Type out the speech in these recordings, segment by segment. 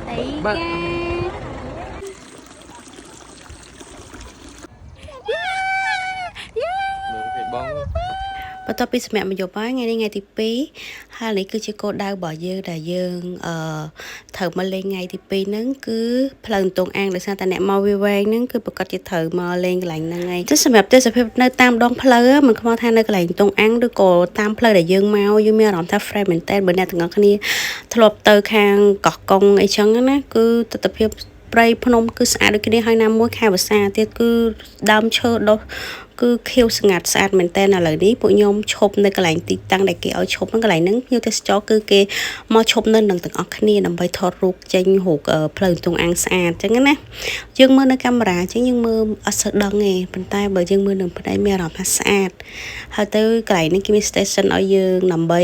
Đấy Bạn ca. mình phải bong បន្ទាប់ពីសម្រាប់នយោបាយថ្ងៃនេះថ្ងៃទី2ហើយនេះគឺជាគោលដៅរបស់យើងដែលយើងត្រូវមកលេងថ្ងៃទី2ហ្នឹងគឺផ្លូវតងអាំងដោយសារតែអ្នកមកវាវែងហ្នឹងគឺប្រកាសជាត្រូវមកលេងកន្លែងហ្នឹងហើយចឹងសម្រាប់ទេសភាពនៅតាមដងផ្លូវមិនខ្វល់ថានៅកន្លែងតងអាំងឬក៏តាមផ្លូវដែលយើងមកយើងមានអារម្មណ៍ថា fresh មែនតើបើអ្នកទាំងអស់គ្នាធ្លាប់ទៅខាងកោះកុងអីចឹងណាគឺទស្សនភាពព្រៃភ្នំគឺស្អាតដូចគ្នាហើយណាមួយខែវស្សាទៀតគឺដើមឈើដុះគឺខៀវស្ងាត់ស្អាតមែនតើឥឡូវនេះពួកខ្ញុំឈប់នៅកន្លែងទីតាំងដែលគេឲ្យឈប់ហ្នឹងកន្លែងហ្នឹងភ្ញៀវទេសចរគឺគេមកឈប់នៅនឹងទាំងអស់គ្នាដើម្បីថតរូបចេញរូបផ្លូវទងអាំងស្អាតអញ្ចឹងណាយើងមើលនៅកាមេរ៉ាអញ្ចឹងយើងមើលអត់សូវដឹងទេប៉ុន្តែបើយើងមើលនឹងផ្នែកមានអារម្មណ៍ថាស្អាតហើយទៅកន្លែងនេះគេមាន station ឲ្យយើងដើម្បី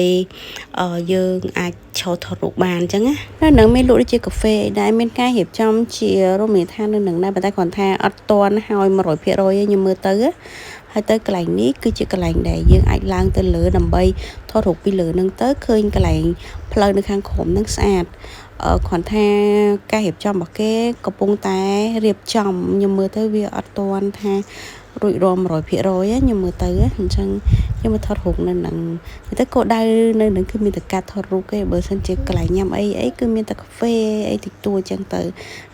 យើងអាចឈរថតរូបបានអញ្ចឹងណានៅនឹងមានលក់ដូចជាកាហ្វេដែរមានការរៀបចំជារមណីយដ្ឋាននៅនឹងដែរប៉ុន្តែគ្រាន់ថាអត់ទាន់ឲ្យ 100% ទេខ្ញុំមើលទៅហើយទៅកន្លែងនេះគឺជាកន្លែងដែលយើងអាចឡើងទៅលើដើម្បីថតរូបពីលើនឹងទៅឃើញកន្លែងផ្លូវនៅខាងក្រោមនឹងស្អាតគ្រាន់ថាការរៀបចំរបស់គេកំពុងតែរៀបចំខ្ញុំមើលទៅវាអត់ទាន់ថារួចរាល់ 100% ខ្ញុំមើលទៅអញ្ចឹងខ្ញុំមកថតរូបនៅនឹងទៅគោលដៅនៅនឹងគឺមានតែការថតរូបគេបើសិនជាកន្លែងញ៉ាំអីគឺមានតែកាហ្វេអីតិចតួចអញ្ចឹងទៅ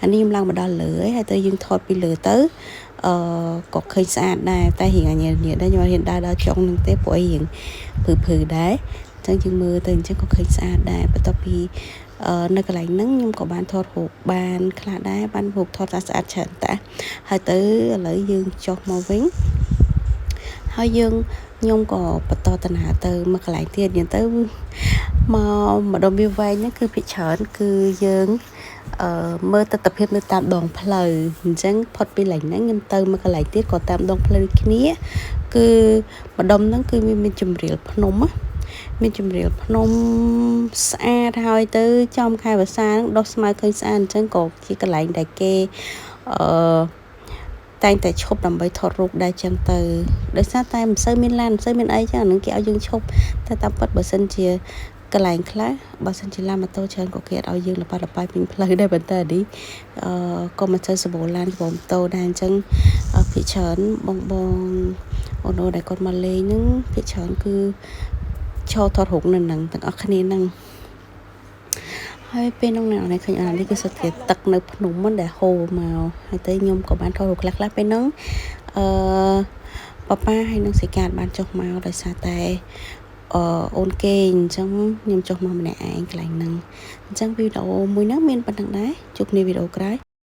អានេះខ្ញុំឡើងមកដល់លើហើយទៅយើងថតពីលើទៅក៏ឃើញស្អាតដែរតែរៀងញ៉ាំដែរខ្ញុំរៀនដើរដល់ចុងនឹងទេព្រោះអីរៀងភឺដែរអញ្ចឹងយើងមើលទៅអញ្ចឹងក៏ឃើញស្អាតដែរបន្ទាប់ពីនៅកន្លែងហ្នឹងខ្ញុំក៏បានថតរូបបានខ្លះដែរបានរូបថតស្អាតច្រើនតាហើយទៅឥឡូវយើងចុះមកវិញហើយខ្ញុំក៏បន្តដំណើរទៅមកកន្លែងទៀតយ៉ាងទៅមកម្ដុំវាវែងហ្នឹងគឺភាគច្រើនគឺយើងមើលទស្សនភាពនៅតាមដងផ្លូវអញ្ចឹងផុតពីកន្លែងហ្នឹងខ្ញុំទៅមកកន្លែងទៀតក៏តាមដងផ្លូវដូចគ្នាគឺម្ដុំហ្នឹងគឺមានជម្រាលភ្នំមានជម្រាលភ្នំស្អាតហើយទៅចំខែវស្សាហ្នឹងដុះស្មៅឃើញស្អាតអញ្ចឹងក៏ជាកន្លែងដែលគេតែងតែឈប់ដើម្បីថតរូបដែរចឹងទៅដោយសារតែមិនសូវមានឡានមិនសូវមានអីចឹងអានឹងគេឲ្យយើងឈប់តែតាមពិតបើសិនជាកន្លែងខ្លះបើសិនជាឡានម៉ូតូច្រើនក៏គេអត់ឲ្យយើងលបាយពេញផ្លូវដែរប៉ុន្តែនេះក៏មិនសូវសម្បូរឡានសម្បូរម៉ូតូដែរអញ្ចឹងភាគច្រើនបងអូនដែលគាត់មកលេងហ្នឹងភាគច្រើនគឺឈរថតរូបនៅនឹងទាំងអស់គ្នាហ្នឹងហើយពេលនោះអ្នកឃើញអានេះគឺសុទ្ធតែទឹកនៅភ្នំដែលហូរមកហើយទៅខ្ញុំក៏បានថតរូបខ្លះពេលហ្នឹងប៉ាប៉ាហើយនឹងសេកាតបានចុះមកដោយសារតែអូនគេអញ្ចឹងខ្ញុំចុះមកម្នាក់ឯងកន្លែងហ្នឹងអញ្ចឹងវីដេអូមួយហ្នឹងមានប៉ុណ្្នឹងដែរជួបគ្នាវីដេអូក្រោយ